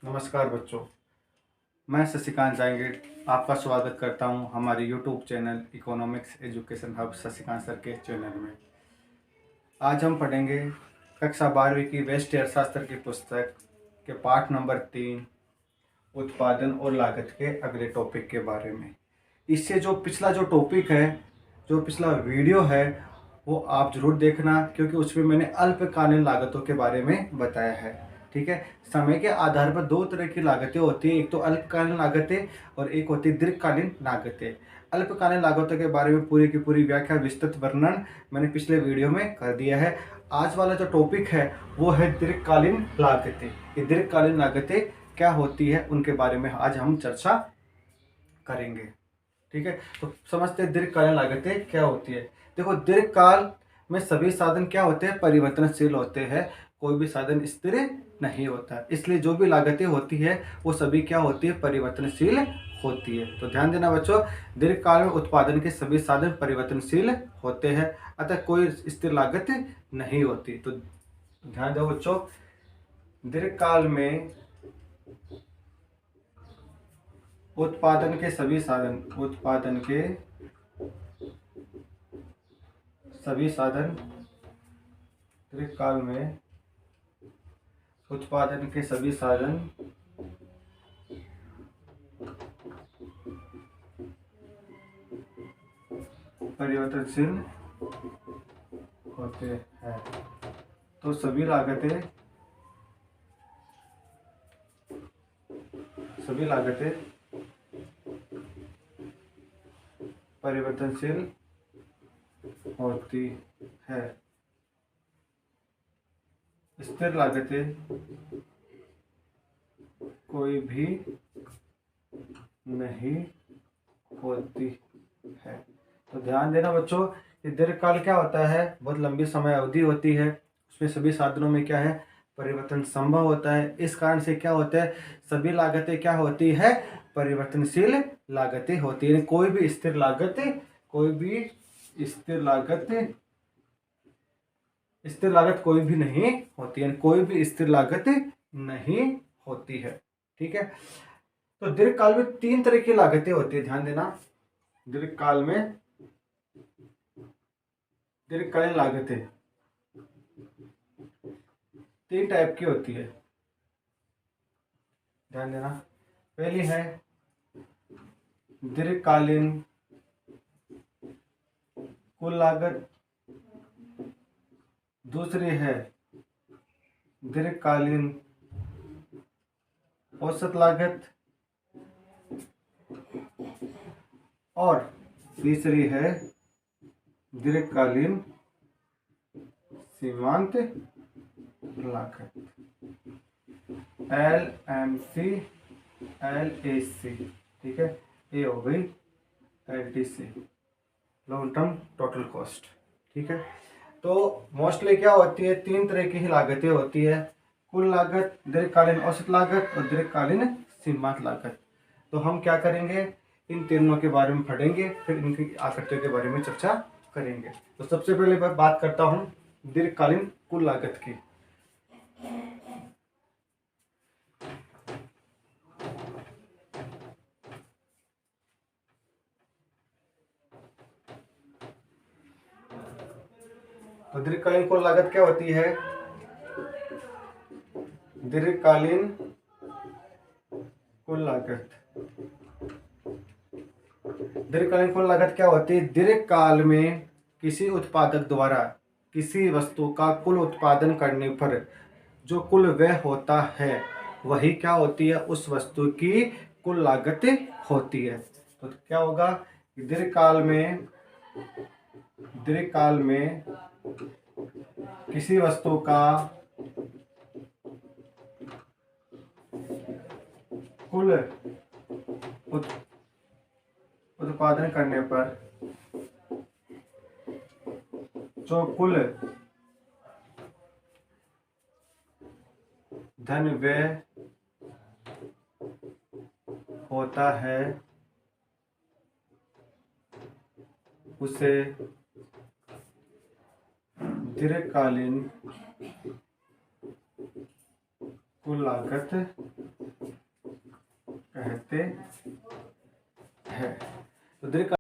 नमस्कार बच्चों, मैं शशिकांत जांगीर आपका स्वागत करता हूं हमारे YouTube channel economics education hub Shashikant sir के चैनल में। आज हम पढ़ेंगे कक्षा 12वीं की व्यष्टि अर्थशास्त्र की पुस्तक के पाठ नंबर 3 उत्पादन और लागत के अगले टॉपिक के बारे में। इससे जो पिछला टॉपिक है, जो पिछला वीडियो है, वो आप जरूर देखना, क्योंकि उसमें मैंने अल्पकालीन लागतों के बारे में बताया है। ठीक है, समय के आधार पर दो तरह की लागतें होती है, एक तो अल्पकालीन लागतें और एक होती है दीर्घकालीन लागतें। अल्पकालीन लागतों के बारे में पूरी की पूरी व्याख्या, विस्तृत वर्णन मैंने पिछले वीडियो में कर दिया है। आज वाला जो टॉपिक है वो है दीर्घकालीन लागतें। ये दीर्घकालीन लागतें क्या होती है उनके बारे में आज हम चर्चा करेंगे। ठीक है, तो समझते हैं दीर्घकालीन लागतें क्या होती है। देखो, दीर्घकाल में सभी साधन क्या होते हैं, परिवर्तनशील होते हैं। कोई भी साधन स्थिर नहीं होता, इसलिए जो भी लागतें होती है वो सभी क्या होती है, परिवर्तनशील होती है। तो ध्यान देना बच्चों, दीर्घकाल में उत्पादन के सभी साधन परिवर्तनशील होते हैं, अतः कोई स्थिर लागत नहीं होती। तो ध्यान दो बच्चों, दीर्घकाल में उत्पादन के सभी साधन दीर्घकाल में उत्पादन के सभी साधन परिवर्तनशील होते हैं। तो सभी लागतें परिवर्तनशील होती है। स्थिर लागतें कोई भी नहीं होती है। तो ध्यान देना बच्चों, कि दीर्घकाल क्या होता है, बहुत लंबी समय अवधि होती है, उसमें सभी साधनों में क्या है, परिवर्तन संभव होता है। इस कारण से क्या होता है, सभी लागतें क्या होती है, परिवर्तनशील लागतें होती है। कोई भी स्थिर लागत कोई भी नहीं होती है, कोई भी स्थिर लागत नहीं होती है। ठीक है, तो दीर्घकाल में तीन तरह की लागतें होती है। ध्यान देना, दीर्घकालीन लागतें तीन टाइप की होती है। ध्यान देना, पहली है दीर्घकालीन कुल लागत, दूसरी है दीर्घकालीन औसत लागत, और तीसरी है दीर्घकालीन सीमांत लागत, LMC, LAC। ठीक है, ये हो गई LTC, long term total cost. ठीक है, तो मोस्टली क्या होती है, तीन तरह की ही लागतें होती है, कुल लागत, दीर्घकालीन औसत लागत और दीर्घकालीन सीमांत लागत। तो हम क्या करेंगे, इन तीनों के बारे में पढ़ेंगे, फिर इनकी आकृतियों के बारे में चर्चा करेंगे। तो सबसे पहले मैं बात करता हूँ दीर्घकालीन कुल लागत की। तो दीर्घकालीन कुल लागत क्या होती है, दीर्घकालीन कुल लागत क्या होती है, दीर्घकाल में किसी उत्पादक द्वारा किसी वस्तु का कुल उत्पादन करने पर जो कुल व्यय होता है वही क्या होती है, उस वस्तु की कुल लागत होती है। तो क्या होगा, दीर्घकाल में किसी वस्तु का कुल उत्पादन करने पर जो कुल धन व्यय होता है उसे दीर्घकालीन कुल लागत कहते हैं। तो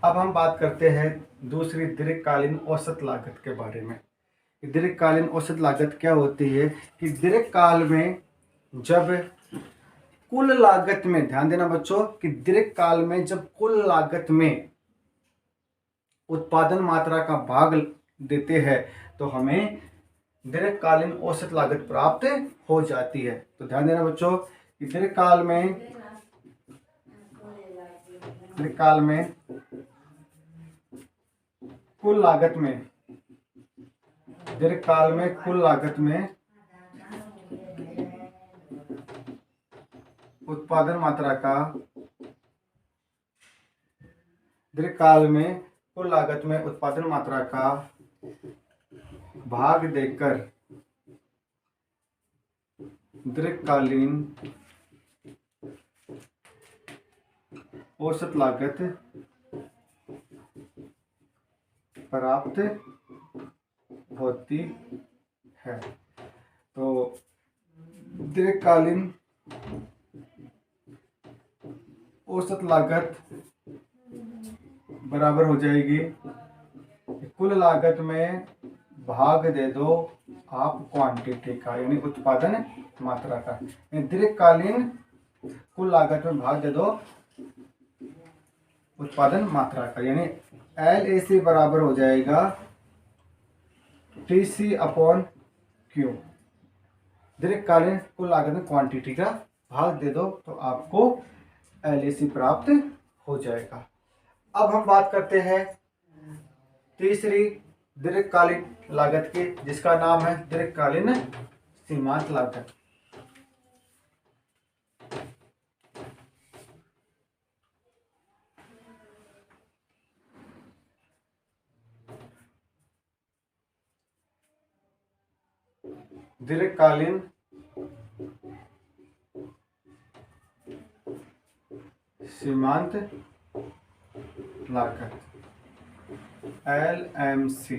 अब हम बात करते हैं दूसरी दीर्घकालीन औसत लागत के बारे में। दीर्घकालीन औसत लागत क्या होती है कि दीर्घकाल में जब कुल लागत में, ध्यान देना बच्चों, कि दीर्घकाल में जब कुल लागत में उत्पादन मात्रा का भाग देते हैं तो हमें दीर्घकालीन औसत लागत प्राप्त हो जाती है। तो ध्यान देना बच्चों कि दीर्घकाल में कुल लागत में उत्पादन मात्रा का भाग देकर दीर्घकालीन औसत लागत प्राप्त होती है। तो दीर्घकालीन औसत लागत बराबर हो जाएगी कुल लागत में भाग दे दो आप क्वांटिटी का, यानी उत्पादन मात्रा का। दीर्घकालीन कुल लागत में भाग दे दो उत्पादन मात्रा का, यानी LAC बराबर हो जाएगा TC अपॉन Q। दीर्घकालीन कुल लागत में क्वांटिटी का भाग दे दो तो आपको LAC प्राप्त हो जाएगा। अब हम बात करते हैं तीसरी दीर्घकालीन लागत की, जिसका नाम है दीर्घकालीन सीमांत लागत। दीर्घकालीन सीमांत लागत LMC।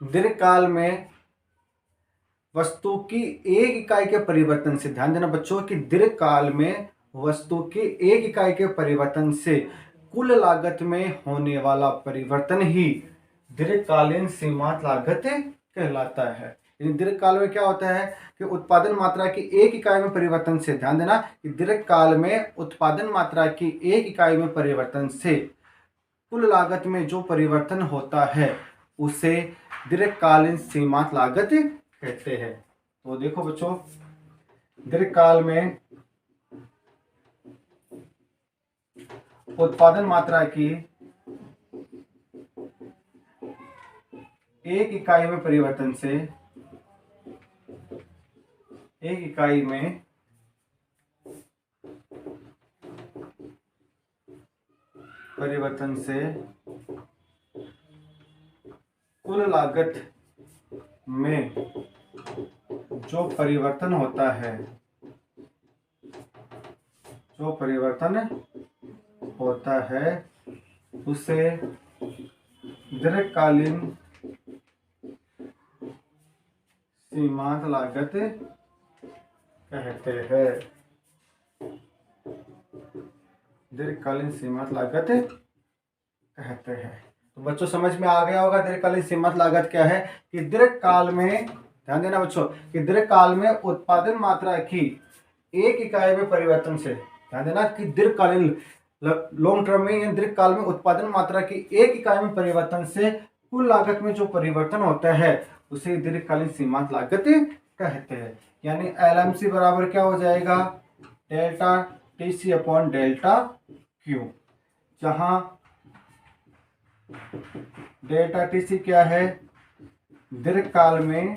दीर्घकाल में वस्तु की एक इकाई के परिवर्तन से, ध्यान देना बच्चों कि दीर्घकाल में वस्तु की एक इकाई के परिवर्तन से कुल लागत में होने वाला परिवर्तन ही दीर्घकालीन सीमांत लागत कहलाता है। दीर्घकाल में क्या होता है कि उत्पादन मात्रा की एक इकाई में परिवर्तन से, ध्यान देना कि दीर्घकाल में उत्पादन मात्रा की एक इकाई में परिवर्तन से कुल लागत में जो परिवर्तन होता है उसे दीर्घकालीन सीमांत लागत कहते हैं। तो देखो बच्चों, दीर्घकाल में उत्पादन मात्रा की एक इकाई में परिवर्तन से कुल लागत में जो परिवर्तन होता है उसे दीर्घकालीन सीमांत लागत कहते हैं। दीर्घकालीन सीमांत लागत कहते हैं। तो बच्चों समझ में आ गया होगा दीर्घकालीन सीमांत लागत क्या है कि दीर्घकाल में, ध्यान देना बच्चों, कि दीर्घकाल में उत्पादन मात्रा की एक इकाई में परिवर्तन से, ध्यान देना कि दीर्घकालीन लॉन्ग टर्म में या दीर्घकाल में उत्पादन मात्रा की एक इकाई में परिवर्तन से कुल लागत में जो परिवर्तन होता है उसे दीर्घकालीन सीमांत लागत कहते हैं। यानी LMC बराबर क्या हो जाएगा, delta TC upon delta Q, जहां डेल्टा TC क्या है, दीर्घकाल में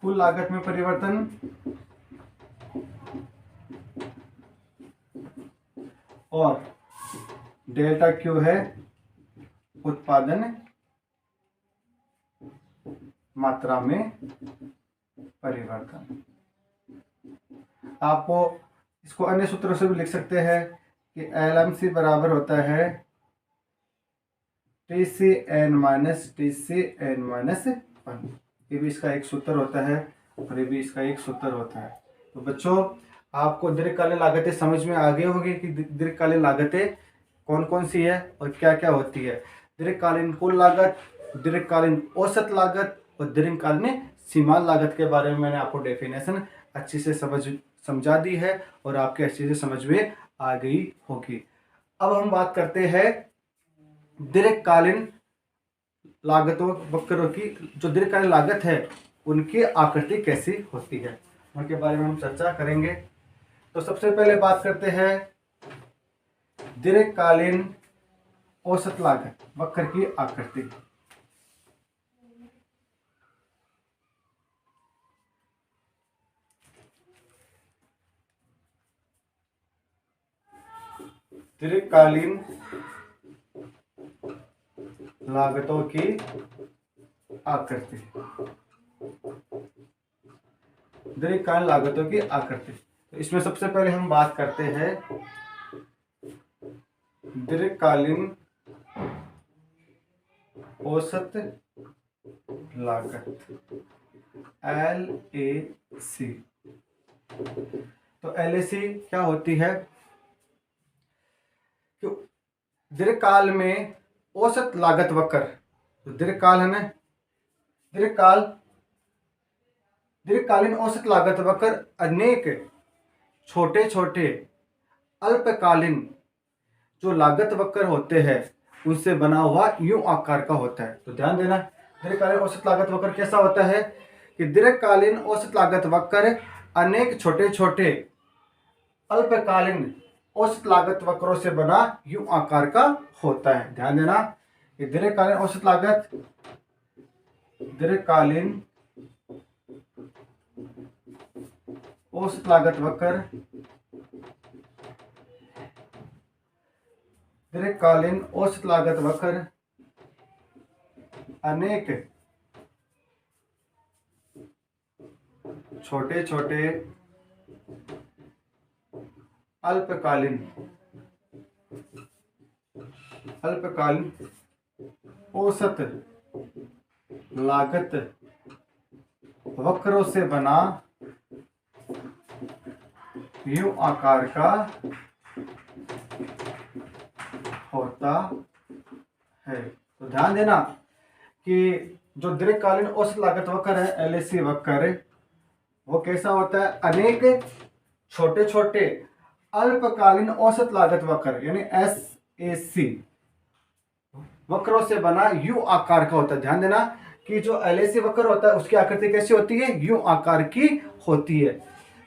कुल लागत में परिवर्तन और डेल्टा Q है उत्पादन मात्रा में परिवर्तन। आपको इसको अन्य सूत्रों से भी लिख सकते हैं कि LMC बराबर होता है TCN माइनस TCN-1। ये भी इसका एक सूत्र होता है और ये भी इसका एक सूत्र होता है। तो बच्चों आपको दीर्घकालीन लागतें समझ में आ गई होगी कि दीर्घकालीन लागतें कौन कौन सी है और क्या क्या होती है। दीर्घकालीन कुल लागत, दीर्घकालीन औसत लागत और दीर्घकालीन सीमांत लागत के बारे में मैंने आपको डेफिनेशन अच्छी से समझा दी है और आपके अच्छे से समझ में आ गई होगी। अब हम बात करते हैं दीर्घकालीन लागतों वक्रों की। जो दीर्घकालीन लागत है उनकी आकृति कैसी होती है उनके बारे में हम चर्चा करेंगे। तो सबसे पहले बात करते हैं दीर्घकालीन औसत लागत वक्र की आकृति। दीर्घकालीन लागतों की आकृति, दीर्घकालीन लागतों की आकृति। तो इसमें सबसे पहले हम बात करते हैं दीर्घकालीन औसत लागत LAC। तो LAC क्या होती है? दीर्घकाल में औसत लागत वक्र, तो दीर्घकाल है ना, दीर्घकालीन औसत लागत वक्र अनेक छोटे छोटे अल्पकालीन जो लागत वक्र होते हैं उनसे बना हुआ यू आकार का होता है। तो ध्यान देना, दीर्घकालीन औसत लागत वक्र कैसा होता है कि दीर्घकालीन औसत लागत वक्र अनेक छोटे छोटे अल्पकालीन औसत लागत वक्रों से बना यू आकार का होता है। ध्यान देना, ये दीर्घकालीन औसत लागत, दीर्घकालीन औसत लागत वक्र, दीर्घकालीन औसत लागत वक्र अनेक छोटे छोटे अल्पकालीन औसत लागत वक्रों से बना यू आकार का होता है। तो ध्यान देना कि जो दीर्घकालीन औसत लागत वक्र है LAC वक्र, वो कैसा होता है? अनेक छोटे छोटे अल्पकालीन औसत लागत वक्र यानी SAC वक्रों से बना यू आकार का होता है। ध्यान देना कि जो LAC वक्र होता है उसकी आकृति कैसी होती है? यू आकार की होती है,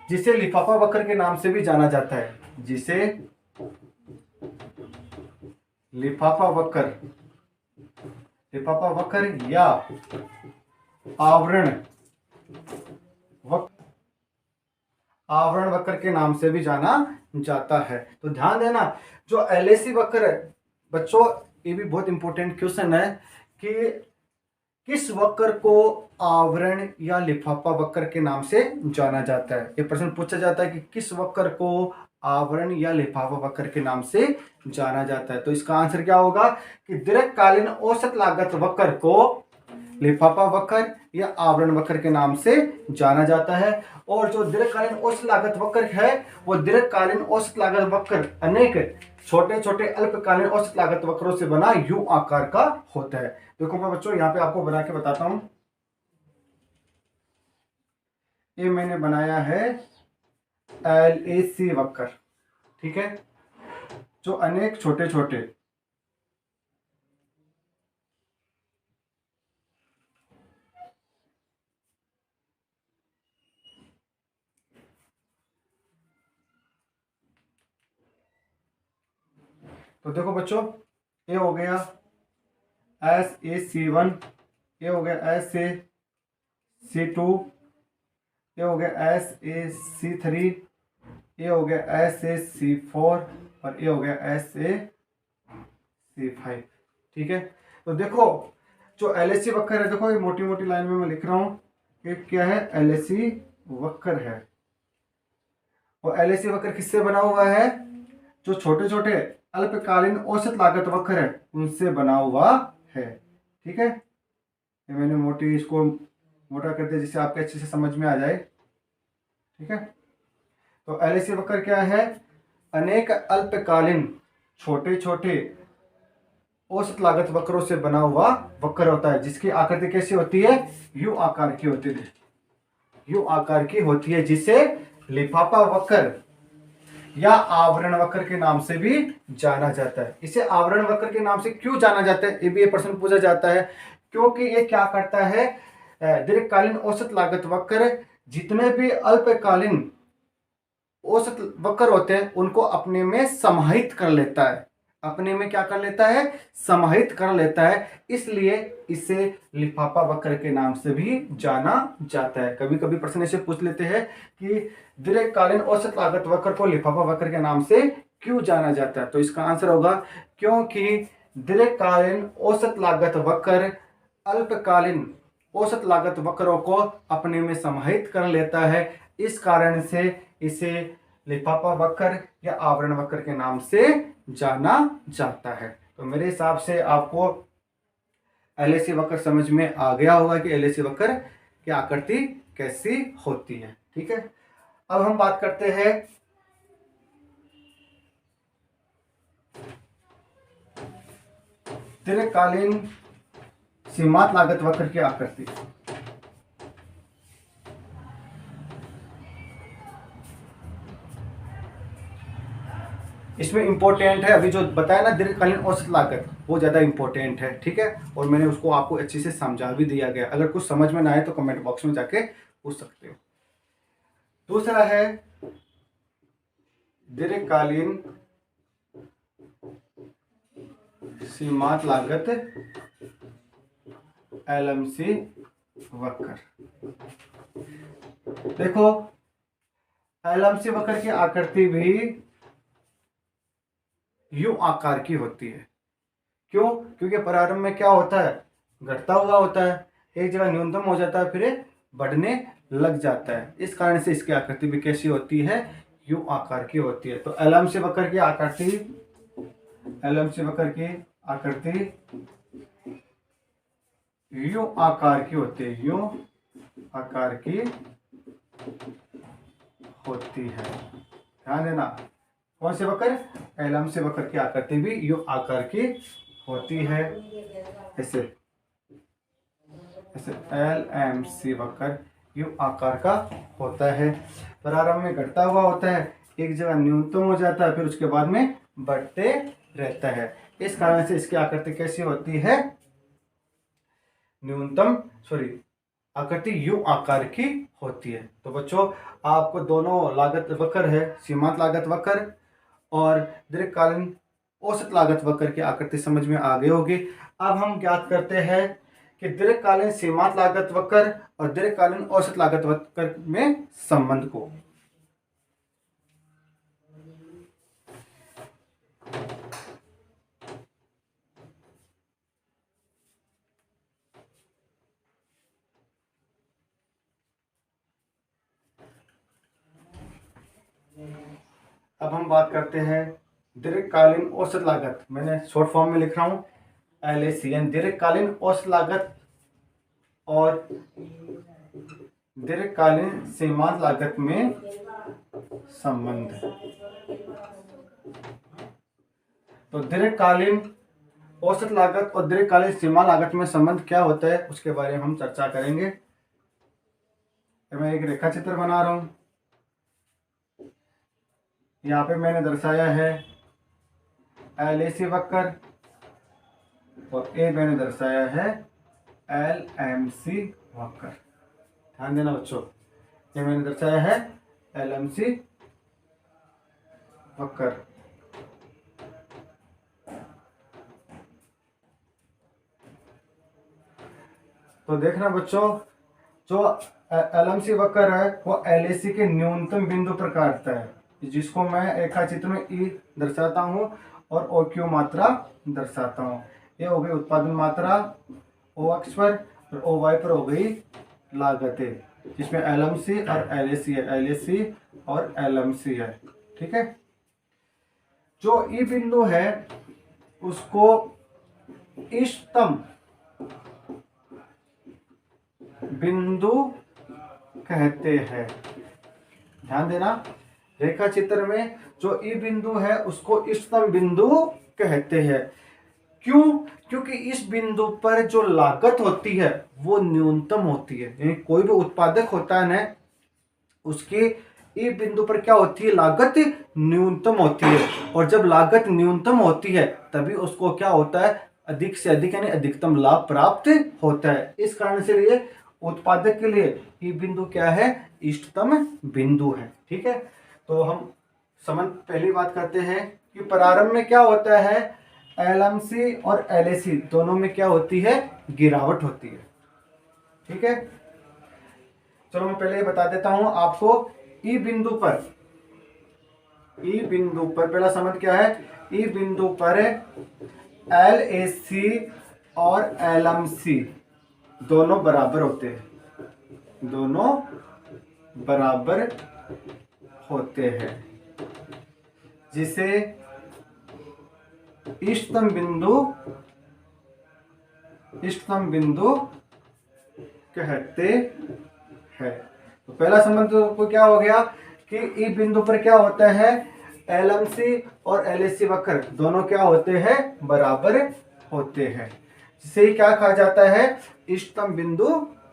जिसे लिफाफा वक्र के नाम से भी जाना जाता है, जिसे लिफाफा वक्र या आवरण वक्र के नाम से भी जाना जाता है। तो ध्यान देना, जो LAC वक्र है बच्चों, ये भी बहुत इंपॉर्टेंट क्वेश्चन है कि किस वक्र को आवरण या लिफाफा वक्र के नाम से जाना जाता है। ये प्रश्न पूछा जाता है कि किस वक्र को आवरण या लिफाफा वक्र के नाम से जाना जाता है। तो इसका आंसर क्या होगा कि दीर्घकालीन औसत लागत वक्र को लिफाफा वक्र या आवरण वक्र के नाम से जाना जाता है। और जो दीर्घकालीन औसत लागत वक्र है वो दीर्घकालीन औसत लागत वक्र अनेक छोटे छोटे अल्पकालीन औसत लागत वक्रों से बना यू आकार का होता है। देखो मैं बच्चों यहाँ पे आपको बना के बताता हूं। ये मैंने बनाया है LAC वक्र, ठीक है, जो अनेक छोटे छोटे तो देखो बच्चों, ये हो गया SAC1, ये हो गया SAC2, ये हो गया SAC3, ये हो गया SAC4 और ये हो गया SAC5, ठीक है। तो देखो जो LAC वक्र है, देखो ये मोटी मोटी लाइन में मैं लिख रहा हूं कि क्या है, LAC वक्र है। और LAC वक्र किससे बना हुआ है? जो छोटे छोटे अल्पकालीन औसत लागत वक्र है उनसे बना हुआ है, ठीक है। ये मैंने मोटी इसको मोटा कर दिया जिससे आपके अच्छे से समझ में आ जाए। ठीक है, तो एलएसी वक्र क्या है? अनेक अल्पकालीन छोटे छोटे औसत लागत वक्रों से बना हुआ वक्र होता है जिसकी आकृति कैसी होती है? यू आकार की होती है, यू आकार की होती है, जिसे लिफाफा वक्र या आवरण वक्र के नाम से भी जाना जाता है। इसे आवरण वक्र के नाम से क्यों जाना जाता है, ये भी एक प्रश्न पूछा जाता है। क्योंकि ये क्या करता है? दीर्घकालीन औसत लागत वक्र जितने भी अल्पकालीन औसत वक्र होते हैं उनको अपने में समाहित कर लेता है, अपने में क्या कर लेता है? समाहित कर लेता है। इसलिए इसे लिफाफा वक्र के नाम से भी जाना जाता है। कभी कभी प्रश्न ऐसे पूछ लेते हैं कि दीर्घकालीन औसत लागत वक्र को लिफाफा वक्र के नाम से क्यों जाना जाता है, तो इसका आंसर होगा क्योंकि दीर्घकालीन औसत लागत वक्र अल्पकालीन औसत लागत वक्रों को अपने में समाहित कर लेता है। इस कारण से इसे लिफाफा वक्र या आवरण वक्र के नाम से जाना जाता है। तो मेरे हिसाब से आपको एलएसी वक्र समझ में आ गया होगा कि एलएसी वक्र की आकृति कैसी होती है। ठीक है, अब हम बात करते हैं दीर्घकालीन सीमांत लागत वक्र की आकृति। इसमें इंपॉर्टेंट है, अभी जो बताया ना दीर्घकालीन औसत लागत, वो ज्यादा इंपॉर्टेंट है। ठीक है, और मैंने उसको आपको अच्छे से समझा भी दिया गया। अगर कुछ समझ में ना आए तो कमेंट बॉक्स में जाके पूछ सकते हो। दूसरा है दीर्घकालीन सीमांत लागत एलएमसी वक्र। देखो, एलएमसी वक्र की आकृति भी यू आकार की होती है। क्यों? क्योंकि प्रारंभ में क्या होता है? घटता हुआ होता है, एक जगह न्यूनतम हो जाता है फिर बढ़ने लग जाता है। इस कारण से इसकी आकृति भी कैसी होती है? यू आकार की होती है। तो एलएमसी वक्र की आकृति, एलएमसी वक्र की आकृति यू आकार की होती है, यू आकार की होती है। ध्यान देना, कौन से वक्र? एलएमसी वक्र की आकृति भी यू आकार की होती है। ऐसे ऐसे एलएमसी वक्र यू आकार का होता है। प्रारंभ में घटता हुआ होता है, एक जगह न्यूनतम हो जाता है, फिर उसके बाद में बढ़ते रहता है। इस कारण से इसकी आकृति कैसी होती है? आकृति यू आकार की होती है। तो बच्चों, आपको दोनों लागत वक्र है, सीमांत लागत वक्र और दीर्घकालीन औसत लागत वक्र की आकृति समझ में आ गई होगी। अब हम ज्ञात करते हैं कि दीर्घकालीन सीमांत लागत वक्र और दीर्घकालीन औसत लागत वक्र में संबंध को। अब हम बात करते हैं दीर्घकालीन औसत लागत। मैंने शॉर्ट फॉर्म में लिख रहा हूं LACN, दीर्घकालीन औसत लागत और दीर्घकालीन सीमांत लागत में संबंध। तो दीर्घकालीन औसत लागत और दीर्घकालीन सीमांत लागत में संबंध क्या होता है उसके बारे में हम चर्चा करेंगे। मैं एक रेखा चित्र बना रहा हूं, यहाँ पे मैंने दर्शाया है LAC वक्र और ए मैंने दर्शाया है LMC वक्र। ध्यान देना बच्चों, ये मैंने दर्शाया है LMC वक्र। तो देखना बच्चों, जो LMC वक्र है वो LAC के न्यूनतम बिंदु पर काटता है, जिसको मैं रेखा चित्र में ई दर्शाता हूँ और OQ मात्रा दर्शाता हूँ। ये हो गई उत्पादन मात्रा O अक्ष पर और OY पर हो गई लागतें, जिसमें LMC और LAC है, LAC और LMC है। ठीक है, जो ई बिंदु है उसको इष्टतम बिंदु कहते हैं। ध्यान देना, रेखा चित्र में जो ई बिंदु है उसको इष्टतम बिंदु कहते हैं। क्यों? क्योंकि इस बिंदु पर जो लागत होती है वो न्यूनतम होती है। यानी कोई भी उत्पादक होता है ना, उसके ई बिंदु पर क्या होती है? लागत न्यूनतम होती है। और जब लागत न्यूनतम होती है तभी उसको क्या होता है? अधिक से अधिक यानी अधिकतम लाभ प्राप्त होता है। इस कारण से लिए उत्पादक के लिए ई बिंदु क्या है? इष्टतम बिंदु है। ठीक है, तो हम संबंध पहली बात करते हैं कि प्रारंभ में क्या होता है? एलएमसी और एलएसी दोनों में क्या होती है? गिरावट होती है। ठीक है, चलो मैं पहले ये बता देता हूं आपको। ई बिंदु पर पहला संबंध क्या है? ई बिंदु पर एलएसी और एलएमसी दोनों बराबर होते हैं। दोनों बराबर होते हैं, जिसे इष्टतम बिंदु कहते हैं। तो पहला संबंध तो क्या हो गया कि ई बिंदु पर क्या होता है? एलएमसी और एलएसी वक्र दोनों क्या होते हैं? बराबर होते हैं, जिसे क्या कहा जाता है? इष्टतम बिंदु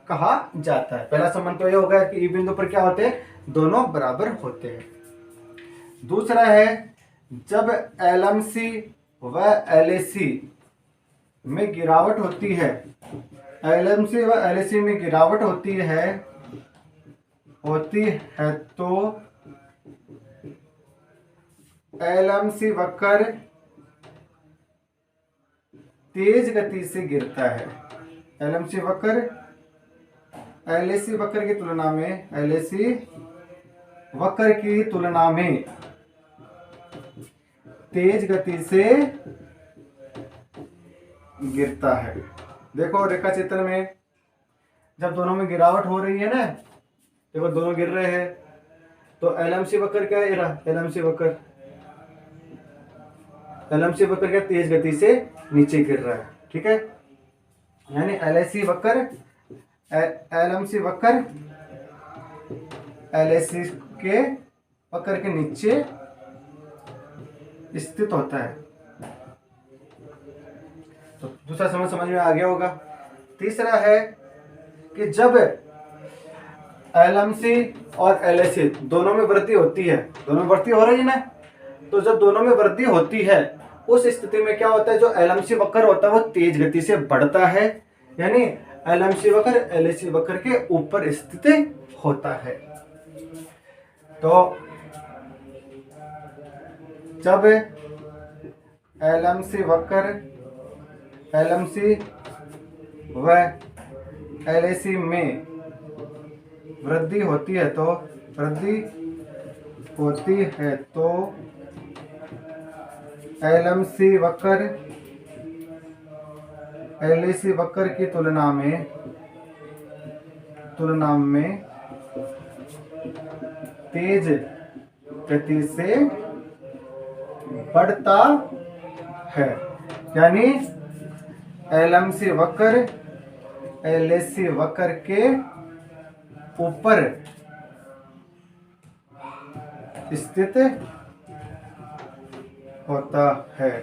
कहा जाता है। पहला संबंध तो ये होगा कि ई बिंदु पर क्या होते हैं? दोनों बराबर होते हैं। दूसरा है, जब एलएमसी व एलएसी में गिरावट होती है, एलएमसी व एलएसी में गिरावट होती है तो एलएमसी वक्र तेज गति से गिरता है। एलएमसी वक्र एलएसी वक्र की तुलना में तेज गति से गिरता है। देखो रेखा चित्र में जब दोनों में गिरावट हो रही है ना, देखो दोनों गिर रहे हैं, तो एलएमसी वक्र क्या है? एलएमसी वक्र क्या? तेज गति से नीचे गिर रहा है। ठीक है, यानी एलएमसी वक्र एलएसी के वक्र के नीचे स्थित होता है। तो दूसरा समझ में आ गया होगा। तीसरा है कि जब एलएमसी और एलएसी दोनों में वृद्धि होती है, दोनों में वृद्धि हो रही है ना, तो जब दोनों में वृद्धि होती है उस स्थिति में क्या होता है? जो एलएमसी वक्र होता है वो तेज गति से बढ़ता है, यानी एलएमसी वक्र एलएसी वक्र के ऊपर स्थित होता है। तो जब एलएमसी व एलएसी में वृद्धि होती है तो एलएमसी वक्र एलएसी वक्र की तुलना में तेज गति से बढ़ता है, यानी एलएमसी वक्र एलएसी वक्र के ऊपर स्थित होता है।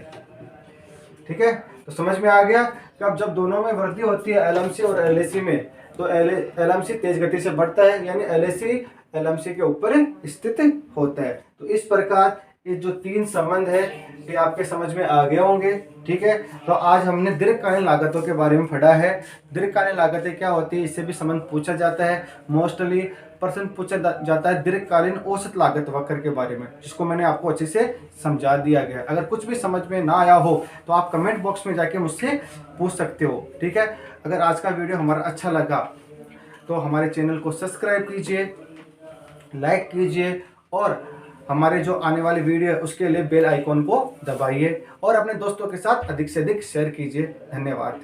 ठीक है, तो समझ में आ गया कि अब जब दोनों में वृद्धि होती है एलएमसी और एलएसी में, तो एलएमसी तेज गति से बढ़ता है, यानी एलएसी एलएमसी के ऊपर स्थित होता है। तो इस प्रकार ये जो तीन संबंध है ये आपके समझ में आ गए होंगे। ठीक है, तो आज हमने दीर्घकालीन लागतों के बारे में पढ़ा है। दीर्घकालीन लागतें क्या होती है, इससे भी संबंध पूछा जाता है। मोस्टली प्रश्न पूछा जाता है दीर्घकालीन औसत लागत वक्र के बारे में, जिसको मैंने आपको अच्छे से समझा दिया गया। अगर कुछ भी समझ में ना आया हो तो आप कमेंट बॉक्स में जाके मुझसे पूछ सकते हो। ठीक है, अगर आज का वीडियो हमारा अच्छा लगा तो हमारे चैनल को सब्सक्राइब कीजिए, लाइक कीजिए और हमारे जो आने वाली वीडियो है उसके लिए बेल आइकॉन को दबाइए और अपने दोस्तों के साथ अधिक से अधिक शेयर कीजिए। धन्यवाद।